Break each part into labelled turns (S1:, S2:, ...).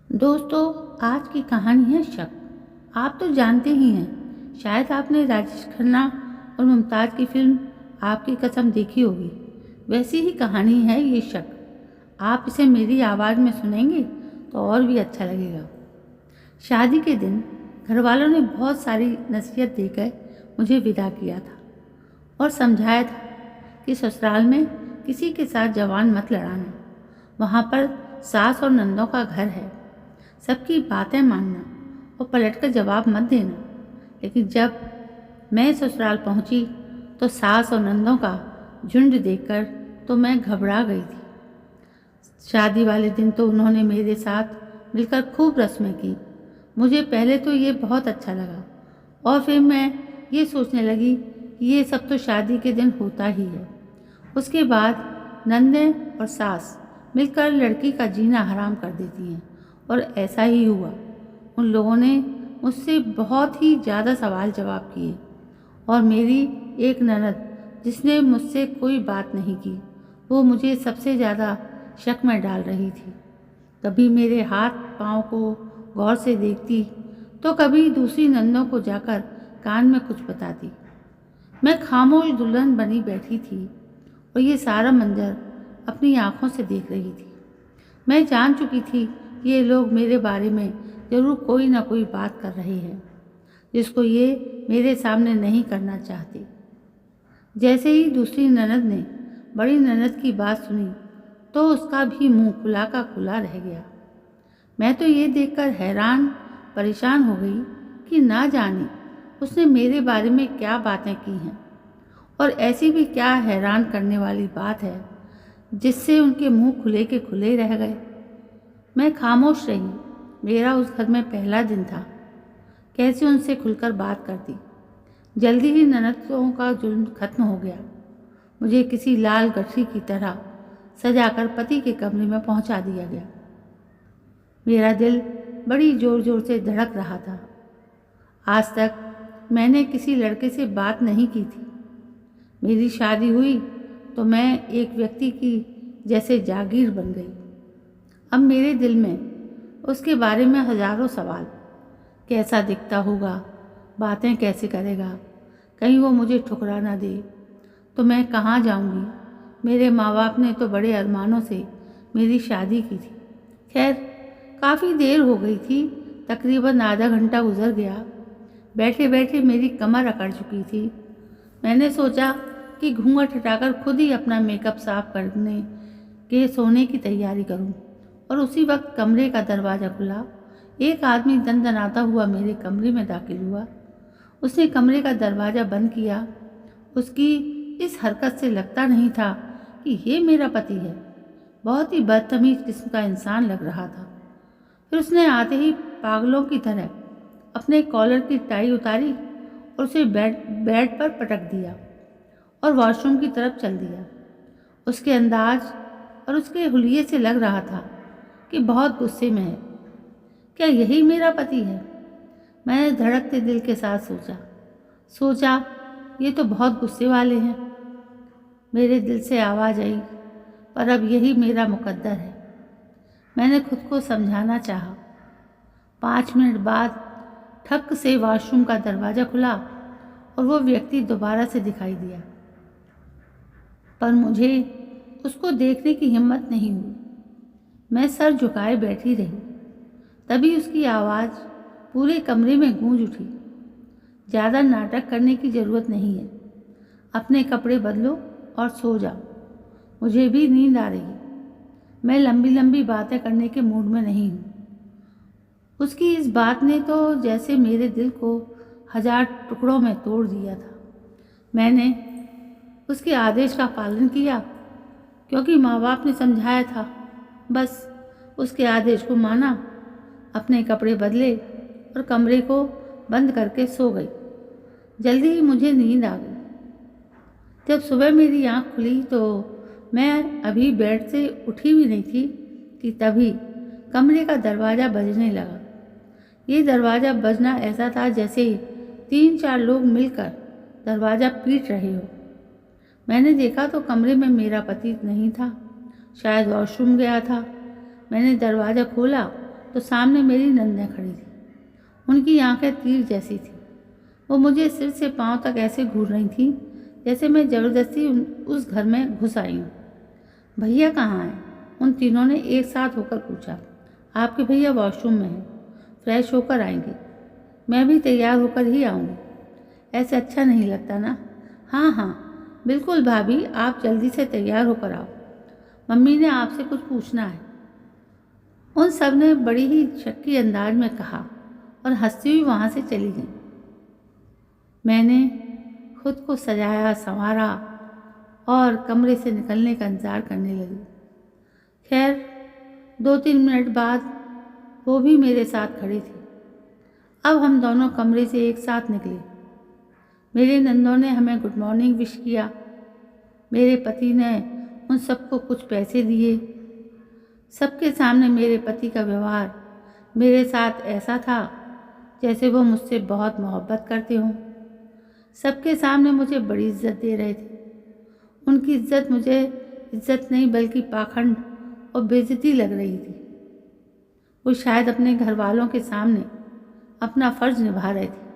S1: दोस्तों, आज की कहानी है शक। आप तो जानते ही हैं, शायद आपने राजेश खन्ना और मुमताज़ की फिल्म आपकी कसम देखी होगी। वैसी ही कहानी है ये शक। आप इसे मेरी आवाज़ में सुनेंगे तो और भी अच्छा लगेगा। शादी के दिन घर वालों ने बहुत सारी नसीहत देकर मुझे विदा किया था और समझाया था कि ससुराल में किसी के साथ जवान मत लड़ाना। वहाँ पर सास और नंदों का घर है, सबकी बातें मानना और पलटकर जवाब मत देना। लेकिन जब मैं ससुराल पहुंची तो सास और नंदों का झुंड देखकर तो मैं घबरा गई थी। शादी वाले दिन तो उन्होंने मेरे साथ मिलकर खूब रस्में की। मुझे पहले तो ये बहुत अच्छा लगा और फिर मैं ये सोचने लगी कि ये सब तो शादी के दिन होता ही है। उसके बाद नंदें और सास मिलकर लड़की का जीना हराम कर देती हैं और ऐसा ही हुआ। उन लोगों ने मुझसे बहुत ही ज़्यादा सवाल जवाब किए और मेरी एक ननद जिसने मुझसे कोई बात नहीं की, वो मुझे सबसे ज़्यादा शक में डाल रही थी। कभी मेरे हाथ पाँव को गौर से देखती तो कभी दूसरी नंदों को जाकर कान में कुछ बताती। मैं खामोश दुल्हन बनी बैठी थी और ये सारा मंजर अपनी आंखों से देख रही थी। मैं जान चुकी थी कि ये लोग मेरे बारे में ज़रूर कोई ना कोई बात कर रहे हैं जिसको ये मेरे सामने नहीं करना चाहते। जैसे ही दूसरी ननद ने बड़ी ननद की बात सुनी तो उसका भी मुंह खुला का खुला रह गया। मैं तो ये देखकर हैरान परेशान हो गई कि ना जाने उसने मेरे बारे में क्या बातें की हैं और ऐसी भी क्या हैरान करने वाली बात है जिससे उनके मुंह खुले के खुले रह गए। मैं खामोश रही। मेरा उस घर में पहला दिन था। कैसे उनसे खुलकर बात करती। जल्दी ही ननदों का जुल्म खत्म हो गया। मुझे किसी लाल गठरी की तरह सजाकर पति के कमरे में पहुंचा दिया गया। मेरा दिल बड़ी ज़ोर ज़ोर से धड़क रहा था। आज तक मैंने किसी लड़के से बात नहीं की थी। मेरी शादी हुई तो मैं एक व्यक्ति की जैसे जागीर बन गई। अब मेरे दिल में उसके बारे में हजारों सवाल। कैसा दिखता होगा, बातें कैसे करेगा, कहीं वो मुझे ठुकरा ना दे तो मैं कहाँ जाऊंगी। मेरे माँ बाप ने तो बड़े अरमानों से मेरी शादी की थी। खैर, काफ़ी देर हो गई थी, तकरीबन आधा घंटा गुजर गया। बैठे बैठे मेरी कमर अकड़ चुकी थी। मैंने सोचा कि घूंघट हटाकर खुद ही अपना मेकअप साफ करने के सोने की तैयारी करूं। और उसी वक्त कमरे का दरवाज़ा खुला। एक आदमी दनदनाता हुआ मेरे कमरे में दाखिल हुआ। उसने कमरे का दरवाज़ा बंद किया। उसकी इस हरकत से लगता नहीं था कि ये मेरा पति है। बहुत ही बदतमीज किस्म का इंसान लग रहा था। फिर उसने आते ही पागलों की तरह अपने कॉलर की टाई उतारी और उसे बेड पर पटक दिया और वॉशरूम की तरफ चल दिया। उसके अंदाज और उसके हुलिये से लग रहा था कि बहुत गुस्से में है। क्या यही मेरा पति है? मैंने धड़कते दिल के साथ सोचा ये तो बहुत गुस्से वाले हैं। मेरे दिल से आवाज़ आई, पर अब यही मेरा मुकद्दर है। मैंने खुद को समझाना चाहा। 5 मिनट बाद ठक से वॉशरूम का दरवाज़ा खुला और वो व्यक्ति दोबारा से दिखाई दिया, पर मुझे उसको देखने की हिम्मत नहीं हुई। मैं सर झुकाए बैठी रही। तभी उसकी आवाज़ पूरे कमरे में गूंज उठी। ज़्यादा नाटक करने की ज़रूरत नहीं है। अपने कपड़े बदलो और सो जाओ। मुझे भी नींद आ रही है। मैं लंबी लंबी बातें करने के मूड में नहीं हूँ। उसकी इस बात ने तो जैसे मेरे दिल को 1000 टुकड़ों में तोड़ दिया था। मैंने उसके आदेश का पालन किया क्योंकि माँ बाप ने समझाया था। बस उसके आदेश को माना, अपने कपड़े बदले और कमरे को बंद करके सो गई। जल्दी ही मुझे नींद आ गई। जब सुबह मेरी आँख खुली तो मैं अभी बेड से उठी भी नहीं थी कि तभी कमरे का दरवाज़ा बजने लगा। ये दरवाज़ा बजना ऐसा था जैसे 3-4 लोग मिलकर दरवाज़ा पीट रहे हो। मैंने देखा तो कमरे में मेरा पति नहीं था, शायद वॉशरूम गया था। मैंने दरवाज़ा खोला तो सामने मेरी नंदन खड़ी थी। उनकी आंखें तीर जैसी थी। वो मुझे सिर से पांव तक ऐसे घूर रही थी जैसे मैं ज़बरदस्ती उस घर में घुस आई हूँ। भैया कहाँ हैं? उन तीनों ने एक साथ होकर पूछा। आपके भैया वॉशरूम में हैं, फ्रेश होकर आएंगे। मैं भी तैयार होकर ही आऊँगी। ऐसे अच्छा नहीं लगता ना? हाँ हाँ बिल्कुल भाभी, आप जल्दी से तैयार होकर आओ। मम्मी ने आपसे कुछ पूछना है। उन सब ने बड़ी ही शक्की अंदाज में कहा और हंसती हुई वहाँ से चली गई। मैंने खुद को सजाया संवारा और कमरे से निकलने का इंतज़ार करने लगी। खैर 2-3 मिनट बाद वो भी मेरे साथ खड़े थे। अब हम दोनों कमरे से एक साथ निकले। मेरे नंदों ने हमें गुड मॉर्निंग विश किया। मेरे पति ने उन सबको कुछ पैसे दिए। सबके सामने मेरे पति का व्यवहार मेरे साथ ऐसा था जैसे वो मुझसे बहुत मोहब्बत करते हों। सबके सामने मुझे बड़ी इज्जत दे रहे थे। उनकी इज्जत मुझे इज्जत नहीं बल्कि पाखंड और बेइज्जती लग रही थी। वो शायद अपने घर वालों के सामने अपना फ़र्ज निभा रहे थे,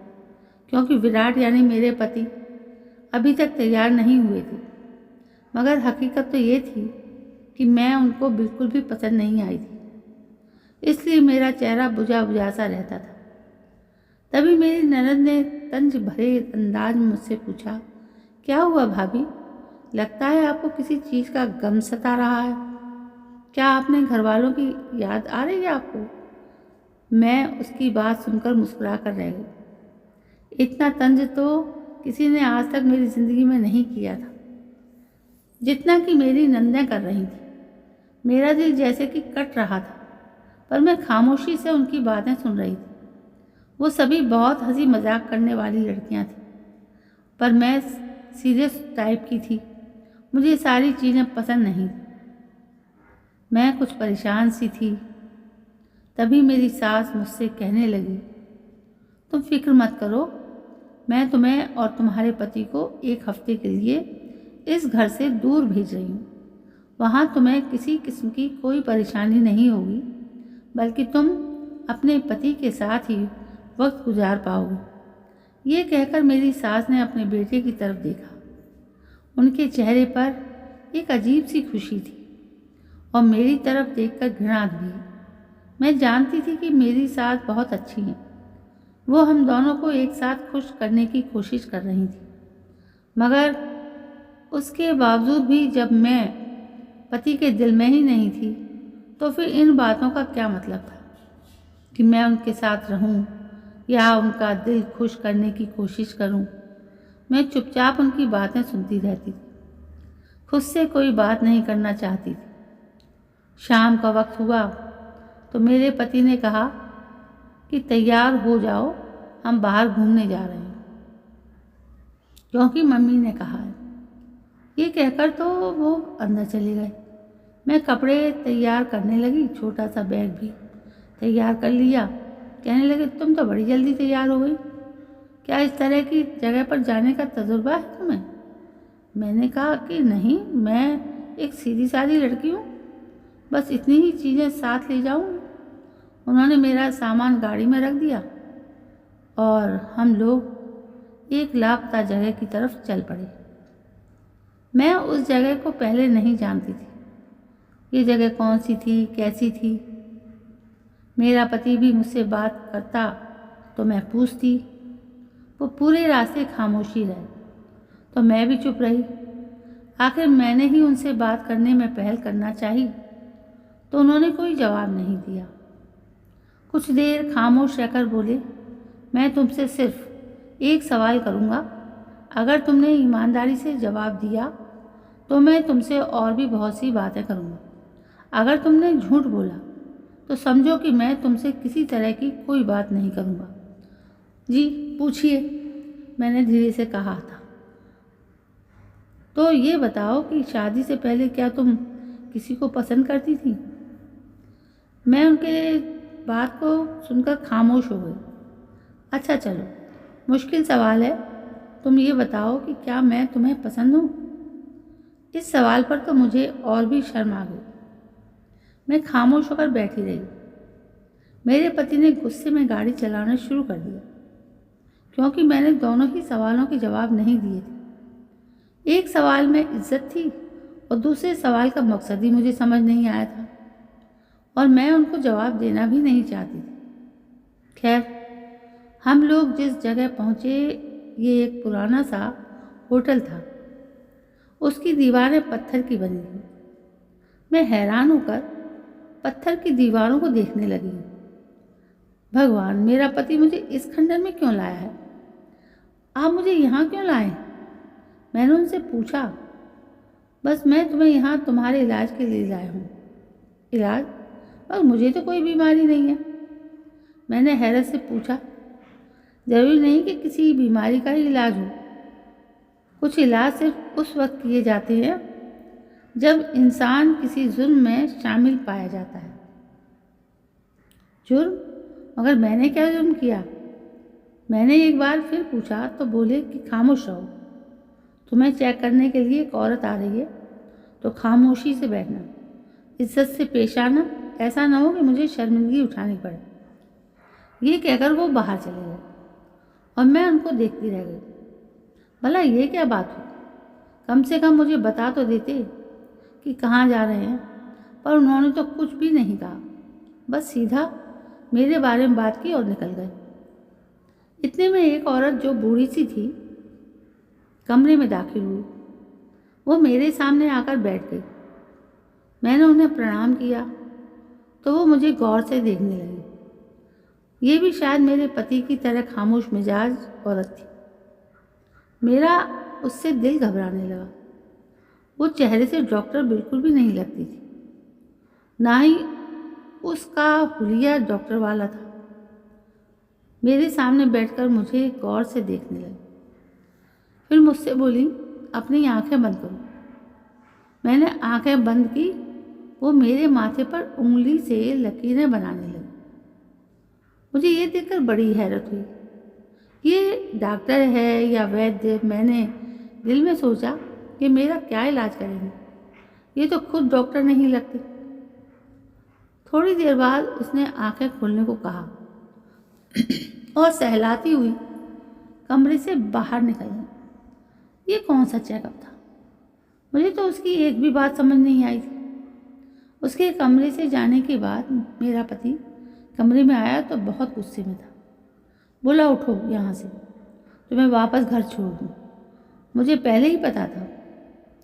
S1: क्योंकि विराट यानी मेरे पति अभी तक तैयार नहीं हुए थे। मगर हकीकत तो ये थी कि मैं उनको बिल्कुल भी पसंद नहीं आई थी, इसलिए मेरा चेहरा बुझा बुझा सा रहता था। तभी मेरी ननद ने तंज भरे अंदाज में मुझसे पूछा, क्या हुआ भाभी? लगता है आपको किसी चीज़ का गम सता रहा है। क्या अपने घर वालों की याद आ रही है आपको? मैं उसकी बात सुनकर मुस्कुरा कर रह गई। इतना तंज तो किसी ने आज तक मेरी ज़िंदगी में नहीं किया था जितना कि मेरी नंदें कर रही थी। मेरा दिल जैसे कि कट रहा था, पर मैं खामोशी से उनकी बातें सुन रही थी। वो सभी बहुत हंसी मजाक करने वाली लड़कियां थीं, पर मैं सीरियस टाइप की थी। मुझे सारी चीज़ें पसंद नहीं थी। मैं कुछ परेशान सी थी। तभी मेरी सास मुझसे कहने लगी, तुम फिक्र मत करो, मैं तुम्हें और तुम्हारे पति को 1 हफ्ते के लिए इस घर से दूर भेज रही हूँ। वहाँ तुम्हें किसी किस्म की कोई परेशानी नहीं होगी, बल्कि तुम अपने पति के साथ ही वक्त गुजार पाओगे। ये कहकर मेरी सास ने अपने बेटे की तरफ देखा। उनके चेहरे पर एक अजीब सी खुशी थी और मेरी तरफ देखकर घृणा भी। मैं जानती थी कि मेरी सास बहुत अच्छी हैं। वो हम दोनों को एक साथ खुश करने की कोशिश कर रही थी, मगर उसके बावजूद भी जब मैं पति के दिल में ही नहीं थी, तो फिर इन बातों का क्या मतलब था कि मैं उनके साथ रहूं या उनका दिल खुश करने की कोशिश करूं। मैं चुपचाप उनकी बातें सुनती रहती थी, खुद से कोई बात नहीं करना चाहती थी। शाम का वक्त हुआ तो मेरे पति ने कहा कि तैयार हो जाओ, हम बाहर घूमने जा रहे हैं, क्योंकि मम्मी ने कहा है। ये कहकर तो वो अंदर चले गए। मैं कपड़े तैयार करने लगी, छोटा सा बैग भी तैयार कर लिया। कहने लगे, तुम तो बड़ी जल्दी तैयार हो गई, क्या इस तरह की जगह पर जाने का तजुर्बा है तुम्हें? मैंने कहा कि नहीं, मैं एक सीधी सादी लड़की हूँ, बस इतनी ही चीज़ें साथ ले जाऊँगी। उन्होंने मेरा सामान गाड़ी में रख दिया और हम लोग एक लापता जगह की तरफ चल पड़े। मैं उस जगह को पहले नहीं जानती थी। ये जगह कौन सी थी, कैसी थी? मेरा पति भी मुझसे बात करता तो मैं पूछती। वो पूरे रास्ते खामोशी रहे तो मैं भी चुप रही। आखिर मैंने ही उनसे बात करने में पहल करना चाहिए, तो उन्होंने कोई जवाब नहीं दिया। कुछ देर खामोश रहकर बोले, मैं तुमसे सिर्फ एक सवाल करूँगा, अगर तुमने ईमानदारी से जवाब दिया तो मैं तुमसे और भी बहुत सी बातें करूँगा। अगर तुमने झूठ बोला तो समझो कि मैं तुमसे किसी तरह की कोई बात नहीं करूँगा। जी पूछिए, मैंने धीरे से कहा था। तो ये बताओ कि शादी से पहले क्या तुम किसी को पसंद करती थी? मैं उनके बात को सुनकर खामोश हो गई। अच्छा चलो, मुश्किल सवाल है, तुम ये बताओ कि क्या मैं तुम्हें पसंद हूँ? इस सवाल पर तो मुझे और भी शर्म आ गई। मैं खामोश होकर बैठी रही। मेरे पति ने गुस्से में गाड़ी चलाना शुरू कर दिया, क्योंकि मैंने दोनों ही सवालों के जवाब नहीं दिए थे। एक सवाल में इज्जत थी और दूसरे सवाल का मकसद ही मुझे समझ नहीं आया था, और मैं उनको जवाब देना भी नहीं चाहती थी। खैर, हम लोग जिस जगह पहुँचे, ये एक पुराना सा होटल था। उसकी दीवारें पत्थर की बनी थी। मैं हैरान होकर पत्थर की दीवारों को देखने लगी। भगवान, मेरा पति मुझे इस खंडर में क्यों लाया है? आप मुझे यहाँ क्यों लाए? मैंने उनसे पूछा। बस मैं तुम्हें यहाँ तुम्हारे इलाज के लिए लाया हूँ। इलाज? और मुझे तो कोई बीमारी नहीं है। मैंने हैरत से पूछा। जरूरी नहीं कि किसी बीमारी का ही इलाज हो। कुछ इलाज सिर्फ उस वक्त किए जाते हैं जब इंसान किसी जुर्म में शामिल पाया जाता है। जुर्म? मगर मैंने क्या जुर्म किया? मैंने एक बार फिर पूछा तो बोले कि खामोश रहो। तुम्हें चेक करने के लिए एक औरत आ रही है, तो खामोशी से बैठना, इज्जत से पेश आना, ऐसा ना हो कि मुझे शर्मिंदगी उठानी पड़े। ये कहकर वो बाहर चले गए और मैं उनको देखती रह गई। भला ये क्या बात हुई? कम से कम मुझे बता तो देते कि कहाँ जा रहे हैं, पर उन्होंने तो कुछ भी नहीं कहा। बस सीधा मेरे बारे में बात की और निकल गए। इतने में एक औरत जो बूढ़ी सी थी कमरे में दाखिल हुई। वो मेरे सामने आकर बैठ गई। मैंने उन्हें प्रणाम किया तो वो मुझे गौर से देखने लगी। ये भी शायद मेरे पति की तरह खामोश मिजाज औरत थी। मेरा उससे दिल घबराने लगा। वो चेहरे से डॉक्टर बिल्कुल भी नहीं लगती थी, ना ही उसका हुलिया डॉक्टर वाला था। मेरे सामने बैठकर मुझे गौर से देखने लगी। फिर मुझसे बोली, अपनी आंखें बंद करो। मैंने आंखें बंद की। वो मेरे माथे पर उंगली से लकीरें बनाने लगी। मुझे ये देखकर बड़ी हैरत हुई। ये डॉक्टर है या वैद्य? मैंने दिल में सोचा कि मेरा क्या इलाज करेंगे, ये तो खुद डॉक्टर नहीं लगते। थोड़ी देर बाद उसने आंखें खोलने को कहा और सहलाती हुई कमरे से बाहर निकल गई। ये कौन सा चेकअप था? मुझे तो उसकी एक भी बात समझ नहीं आई थी। उसके कमरे से जाने के बाद मेरा पति कमरे में आया तो बहुत गुस्से में था। बोला, उठो यहाँ से, तुम्हें वापस घर छोड़ दूँ। मुझे पहले ही पता था।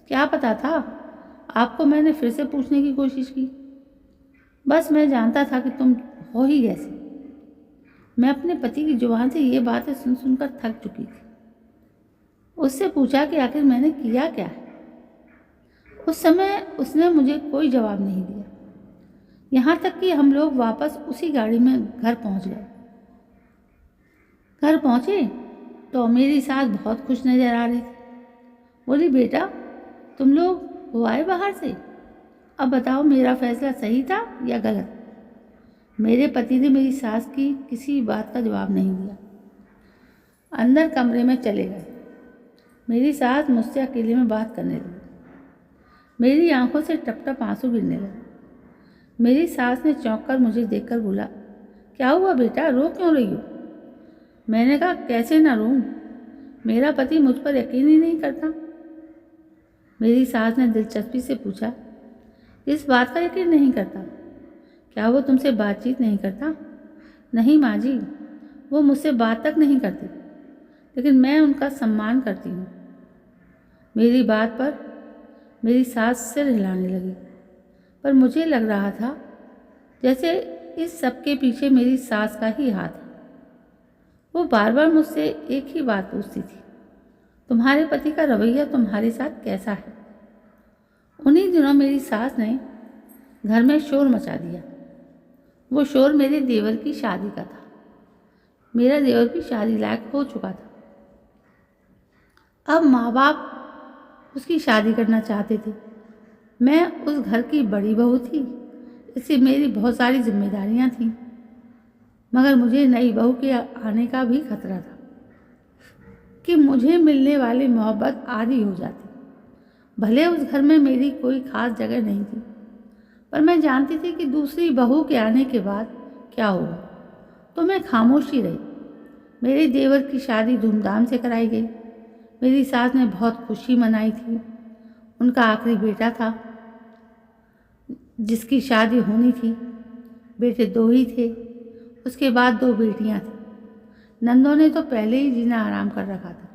S1: क्या पता था आपको? मैंने फिर से पूछने की कोशिश की। बस मैं जानता था कि तुम हो ही कैसे। मैं अपने पति की जुबान से ये बातें सुन सुनकर थक चुकी थी। उससे पूछा कि आखिर मैंने किया क्या है। उस समय उसने मुझे कोई जवाब नहीं दिया, यहाँ तक कि हम लोग वापस उसी गाड़ी में घर पहुँच गए। घर पहुँचे तो मेरी सास बहुत खुश नज़र आ रही थी। बोली, बेटा तुम लोग हो आए बाहर से, अब बताओ मेरा फैसला सही था या गलत? मेरे पति ने मेरी सास की किसी बात का जवाब नहीं दिया। अंदर कमरे में चले गए। मेरी सास मुझसे अकेले में बात करने लगी। मेरी आंखों से टप टप आंसू गिरने लगे। मेरी सास ने चौंक कर मुझे देखकर बोला, क्या हुआ बेटा, रो क्यों रही हो? मैंने कहा, कैसे ना रोऊं, मेरा पति मुझ पर यकीन ही नहीं करता। मेरी सास ने दिलचस्पी से पूछा, इस बात का यकीन नहीं करता? क्या वो तुमसे बातचीत नहीं करता? नहीं माँ जी, वो मुझसे बात तक नहीं करती, लेकिन मैं उनका सम्मान करती हूँ। मेरी बात पर मेरी सास सिर हिलाने लगी, पर मुझे लग रहा था जैसे इस सब के पीछे मेरी सास का ही हाथ है। वो बार बार मुझसे एक ही बात पूछती थी, तुम्हारे पति का रवैया तुम्हारे साथ कैसा है? उन्हीं दिनों मेरी सास ने घर में शोर मचा दिया। वो शोर मेरे देवर की शादी का था। मेरा देवर भी शादी लायक हो चुका था। अब माँ बाप उसकी शादी करना चाहते थे। मैं उस घर की बड़ी बहू थी, इससे मेरी बहुत सारी जिम्मेदारियां थीं। मगर मुझे नई बहू के आने का भी खतरा था कि मुझे मिलने वाली मोहब्बत आधी हो जाती। भले उस घर में मेरी कोई खास जगह नहीं थी, पर मैं जानती थी कि दूसरी बहू के आने के बाद क्या होगा, तो मैं खामोश ही रही। मेरे देवर की शादी धूमधाम से कराई गई। मेरी सास ने बहुत खुशी मनाई थी। उनका आखिरी बेटा था जिसकी शादी होनी थी। बेटे दो ही थे, उसके बाद दो बेटियां थीं। नंदों ने तो पहले ही जीना आराम कर रखा था।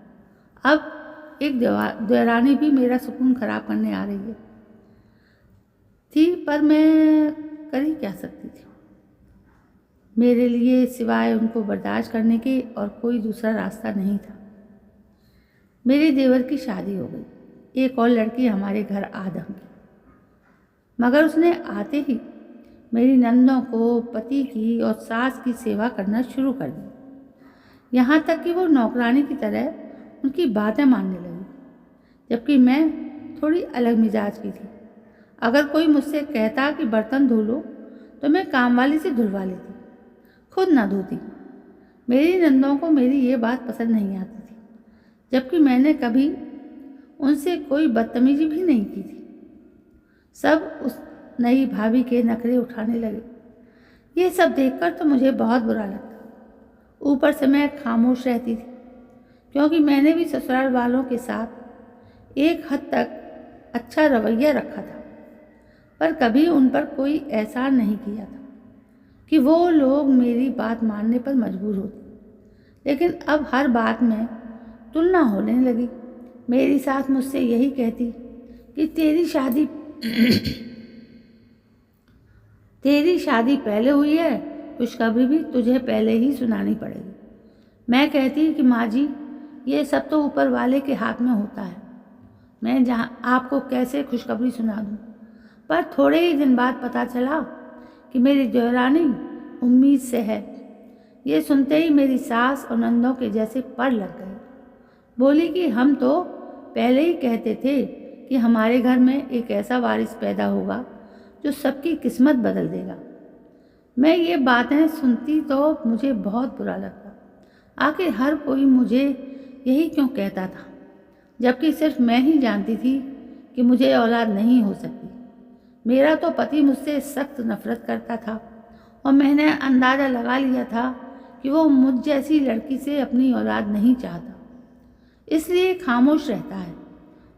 S1: अब एक देवरानी भी मेरा सुकून खराब करने आ रही है थी, पर मैं कर ही क्या सकती थी। मेरे लिए सिवाय उनको बर्दाश्त करने के और कोई दूसरा रास्ता नहीं था। मेरे देवर की शादी हो गई। एक और लड़की हमारे घर आ धमकी, मगर उसने आते ही मेरी नंदों को पति की और सास की सेवा करना शुरू कर दी। यहाँ तक कि वो नौकरानी की तरह उनकी बातें मानने लगी, जबकि मैं थोड़ी अलग मिजाज की थी। अगर कोई मुझसे कहता कि बर्तन धो लो तो मैं कामवाली से धुलवा लेती, खुद ना धोती। मेरी नंदों को मेरी ये बात पसंद नहीं आती थी, जबकि मैंने कभी उनसे कोई बदतमीजी भी नहीं की थी। सब उस नई भाभी के नखरे उठाने लगे। ये सब देखकर तो मुझे बहुत बुरा लगता। ऊपर से मैं खामोश रहती थी, क्योंकि मैंने भी ससुराल वालों के साथ एक हद तक अच्छा रवैया रखा था, पर कभी उन पर कोई एहसान नहीं किया था कि वो लोग मेरी बात मानने पर मजबूर होते। लेकिन अब हर बात में तुलना होने लगी। मेरी सास मुझसे यही कहती कि तेरी शादी पहले हुई है, खुशखबरी भी तुझे पहले ही सुनानी पड़ेगी। मैं कहती कि माँ जी, ये सब तो ऊपर वाले के हाथ में होता है, मैं जहाँ आपको कैसे खुशखबरी सुना दूँ। पर थोड़े ही दिन बाद पता चला कि मेरी देवरानी उम्मीद से है। ये सुनते ही मेरी सास और नंदों के जैसे पर लग गए। बोली कि हम तो पहले ही कहते थे कि हमारे घर में एक ऐसा वारिस पैदा होगा जो सबकी किस्मत बदल देगा। मैं ये बातें सुनती तो मुझे बहुत बुरा लगता। आखिर हर कोई मुझे यही क्यों कहता था, जबकि सिर्फ मैं ही जानती थी कि मुझे औलाद नहीं हो सकती। मेरा तो पति मुझसे सख्त नफरत करता था और मैंने अंदाज़ा लगा लिया था कि वो मुझ जैसी लड़की से अपनी औलाद नहीं चाहता, इसलिए खामोश रहता है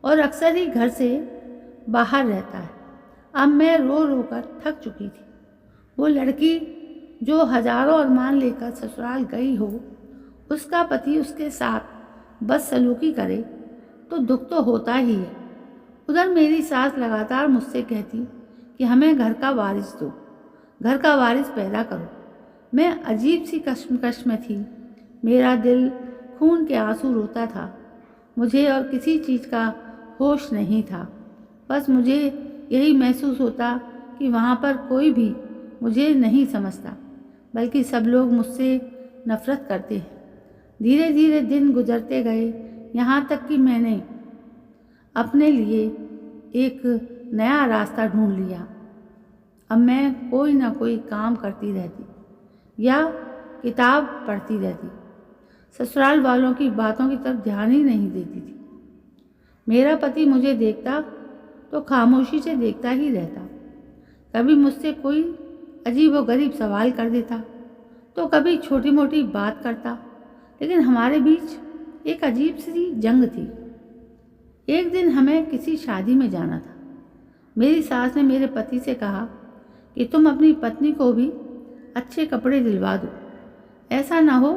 S1: और अक्सर ही घर से बाहर रहता है। अब मैं रो रो कर थक चुकी थी। वो लड़की जो हजारों अरमान लेकर ससुराल गई हो, उसका पति उसके साथ बदसलूकी करे तो दुख तो होता ही है। उधर मेरी सास लगातार मुझसे कहती कि हमें घर का वारिस दो, घर का वारिस पैदा करो। मैं अजीब सी कश्मकश में थी। मेरा दिल खून के आंसू रोता था। मुझे और किसी चीज़ का होश नहीं था। बस मुझे यही महसूस होता कि वहाँ पर कोई भी मुझे नहीं समझता, बल्कि सब लोग मुझसे नफरत करते हैं। धीरे धीरे दिन गुजरते गए, यहाँ तक कि मैंने अपने लिए एक नया रास्ता ढूंढ लिया। अब मैं कोई ना कोई काम करती रहती या किताब पढ़ती रहती। ससुराल वालों की बातों की तरफ ध्यान ही नहीं देती थी। मेरा पति मुझे देखता तो खामोशी से देखता ही रहता। कभी मुझसे कोई अजीबोगरीब सवाल कर देता तो कभी छोटी मोटी बात करता, लेकिन हमारे बीच एक अजीब सी जंग थी। एक दिन हमें किसी शादी में जाना था। मेरी सास ने मेरे पति से कहा कि तुम अपनी पत्नी को भी अच्छे कपड़े दिलवा दो। ऐसा ना हो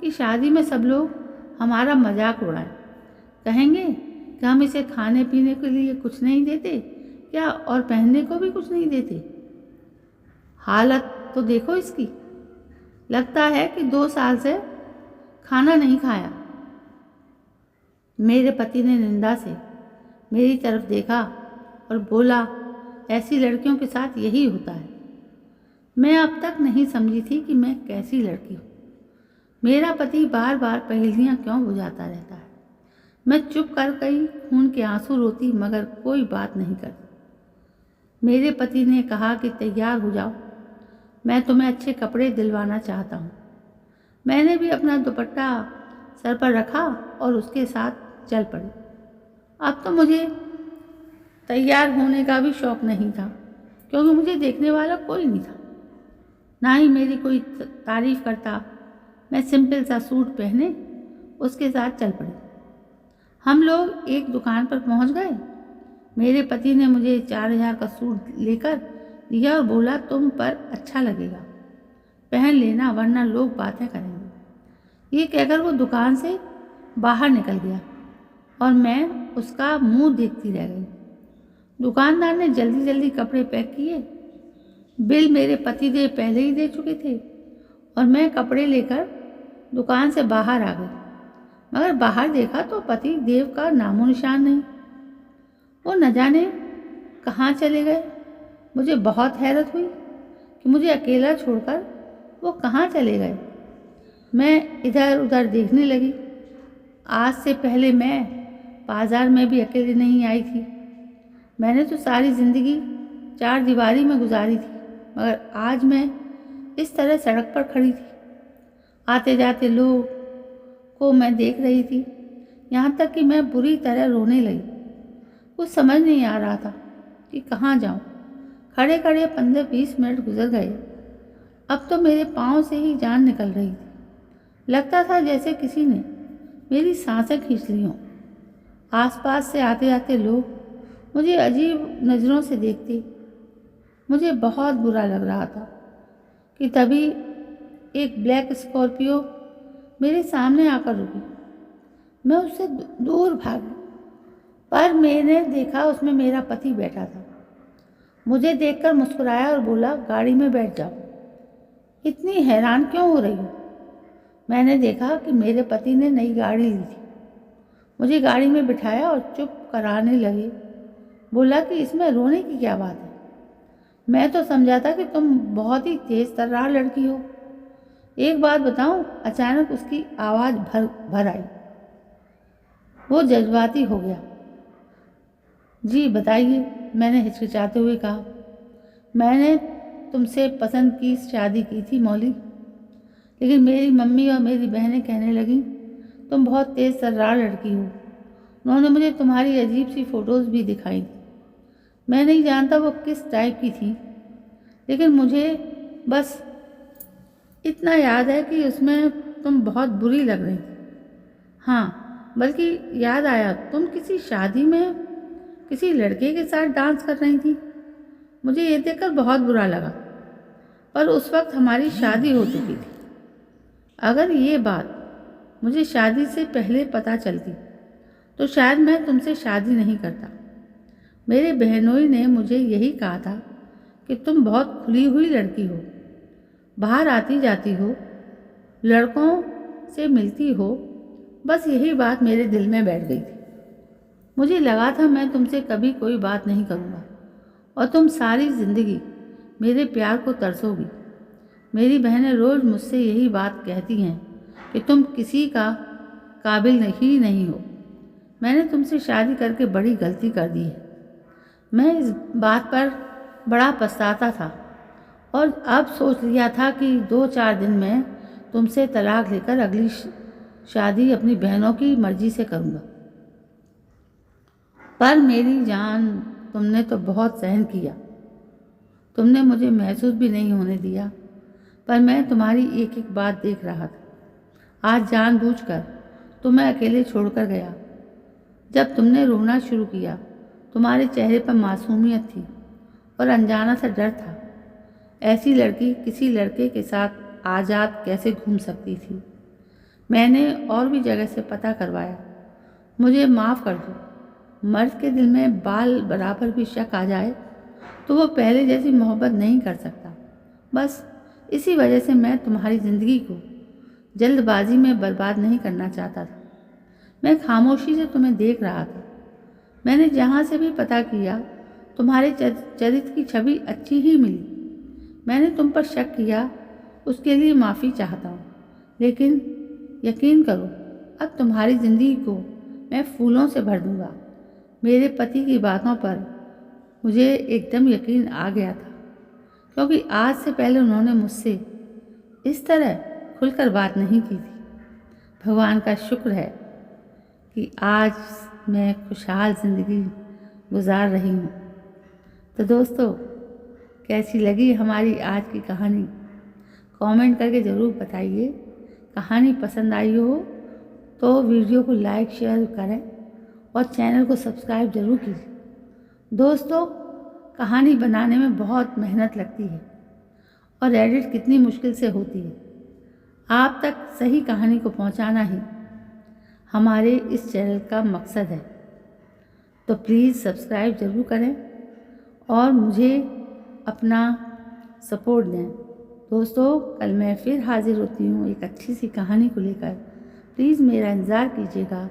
S1: कि शादी में सब लोग हमारा मजाक उड़ाएं, कहेंगे कि हम इसे खाने पीने के लिए कुछ नहीं देते क्या और पहनने को भी कुछ नहीं देते। हालत तो देखो इसकी, लगता है कि 2 साल से खाना नहीं खाया। मेरे पति ने निंदा से मेरी तरफ देखा और बोला, ऐसी लड़कियों के साथ यही होता है। मैं अब तक नहीं समझी थी कि मैं कैसी लड़की हूँ। मेरा पति बार बार पहेलियाँ क्यों बुझाता रहता है। मैं चुप कर गई, खून के आंसू रोती, मगर कोई बात नहीं करती। मेरे पति ने कहा कि तैयार हो जाओ, मैं तुम्हें अच्छे कपड़े दिलवाना चाहता हूँ। मैंने भी अपना दुपट्टा सर पर रखा और उसके साथ चल पड़ी। अब तो मुझे तैयार होने का भी शौक नहीं था, क्योंकि मुझे देखने वाला कोई नहीं था। ना ही मेरी कोई तारीफ़ करता। मैं सिंपल सा सूट पहने उसके साथ चल पड़ी। हम लोग एक दुकान पर पहुंच गए। मेरे पति ने मुझे 4,000 का सूट लेकर दिया और बोला, तुम पर अच्छा लगेगा, पहन लेना वरना लोग बातें करेंगे। ये कहकर वो दुकान से बाहर निकल गया और मैं उसका मुंह देखती रह गई। दुकानदार ने जल्दी जल्दी कपड़े पैक किए। बिल मेरे पति देव पहले ही दे चुके थे और मैं कपड़े लेकर दुकान से बाहर आ गई। मगर बाहर देखा तो पति देव का नामो निशान नहीं। वो न जाने कहाँ चले गए। मुझे बहुत हैरत हुई कि मुझे अकेला छोड़कर वो कहाँ चले गए। मैं इधर उधर देखने लगी। आज से पहले मैं बाजार में भी अकेले नहीं आई थी। मैंने तो सारी ज़िंदगी 4 दीवारी में गुजारी थी, मगर आज मैं इस तरह सड़क पर खड़ी थी। आते जाते लोग को मैं देख रही थी, यहाँ तक कि मैं बुरी तरह रोने लगी। कुछ समझ नहीं आ रहा था कि कहाँ जाऊँ। खड़े खड़े 15-20 मिनट गुजर गए। अब तो मेरे पाँव से ही जान निकल रही थी। लगता था जैसे किसी ने मेरी सांसें खींच ली हों। आसपास से आते आते लोग मुझे अजीब नज़रों से देखते। मुझे बहुत बुरा लग रहा था कि तभी एक ब्लैक स्कॉर्पियो मेरे सामने आकर रुकी। मैं उससे दूर भागी, पर मैंने देखा उसमें मेरा पति बैठा था। मुझे देखकर मुस्कुराया और बोला, गाड़ी में बैठ जाओ। इतनी हैरान क्यों हो रही हो? मैंने देखा कि मेरे पति ने नई गाड़ी ली थी। मुझे गाड़ी में बिठाया और चुप कराने लगे। बोला कि इसमें रोने की क्या बात है? मैं तो समझा था कि तुम बहुत ही तेज तर्रार लड़की हो। एक बात बताऊं, अचानक उसकी आवाज़ भर आई। वो जज्बाती हो गया। जी बताइए, मैंने हिचकिचाते हुए कहा। मैंने तुमसे पसंद की शादी की थी मौली, लेकिन मेरी मम्मी और मेरी बहनें कहने लगीं तुम बहुत तेज़ तर्रार लड़की हो। उन्होंने मुझे तुम्हारी अजीब सी फ़ोटोज़ भी दिखाई थी। मैं नहीं जानता वो किस टाइप की थी, लेकिन मुझे बस इतना याद है कि उसमें तुम बहुत बुरी लग रही थी। हाँ, बल्कि याद आया, तुम किसी शादी में किसी लड़के के साथ डांस कर रही थी। मुझे ये देखकर बहुत बुरा लगा, पर उस वक्त हमारी शादी हो चुकी थी। अगर ये बात मुझे शादी से पहले पता चलती तो शायद मैं तुमसे शादी नहीं करता। मेरे बहनोई ने मुझे यही कहा था कि तुम बहुत खुली हुई लड़की हो, बाहर आती जाती हो, लड़कों से मिलती हो। बस यही बात मेरे दिल में बैठ गई थी। मुझे लगा था मैं तुमसे कभी कोई बात नहीं करूँगा और तुम सारी ज़िंदगी मेरे प्यार को तरसोगी। मेरी बहनें रोज़ मुझसे यही बात कहती हैं कि तुम किसी का काबिल ही नहीं हो। मैंने तुमसे शादी करके बड़ी गलती कर दी है। मैं इस बात पर बड़ा पछताता था और अब सोच लिया था कि 2-4 दिन में तुमसे तलाक लेकर अगली शादी अपनी बहनों की मर्जी से करूँगा। पर मेरी जान, तुमने तो बहुत सहन किया। तुमने मुझे महसूस भी नहीं होने दिया, पर मैं तुम्हारी एक एक बात देख रहा था। आज जानबूझकर तुम्हें अकेले छोड़कर गया। जब तुमने रोना शुरू किया, तुम्हारे चेहरे पर मासूमियत थी और अनजाना सा डर था। ऐसी लड़की किसी लड़के के साथ आज़ाद कैसे घूम सकती थी? मैंने और भी जगह से पता करवाया। मुझे माफ़ कर दो। मर्द के दिल में बाल बराबर भी शक आ जाए तो वो पहले जैसी मोहब्बत नहीं कर सकता। बस इसी वजह से मैं तुम्हारी ज़िंदगी को जल्दबाजी में बर्बाद नहीं करना चाहता था। मैं खामोशी से तुम्हें देख रहा था। मैंने जहाँ से भी पता किया, तुम्हारे चरित्र की छवि अच्छी ही मिली। मैंने तुम पर शक किया, उसके लिए माफ़ी चाहता हूँ, लेकिन यकीन करो, अब तुम्हारी ज़िंदगी को मैं फूलों से भर दूँगा। मेरे पति की बातों पर मुझे एकदम यकीन आ गया था, क्योंकि आज से पहले उन्होंने मुझसे इस तरह खुलकर बात नहीं की थी। भगवान का शुक्र है कि आज मैं खुशहाल ज़िंदगी गुजार रही हूँ। तो दोस्तों, कैसी लगी हमारी आज की कहानी? कमेंट करके ज़रूर बताइए। कहानी पसंद आई हो तो वीडियो को लाइक शेयर करें और चैनल को सब्सक्राइब ज़रूर कीजिए। दोस्तों, कहानी बनाने में बहुत मेहनत लगती है और एडिट कितनी मुश्किल से होती है। आप तक सही कहानी को पहुंचाना ही हमारे इस चैनल का मकसद है। तो प्लीज़ सब्सक्राइब ज़रूर करें और मुझे अपना सपोर्ट दें। दोस्तों, कल मैं फिर हाज़िर होती हूँ एक अच्छी सी कहानी को लेकर। प्लीज़ मेरा इंतज़ार कीजिएगा,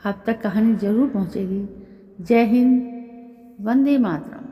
S1: आप तक कहानी ज़रूर पहुँचेगी। जय हिंद, वंदे मातरम।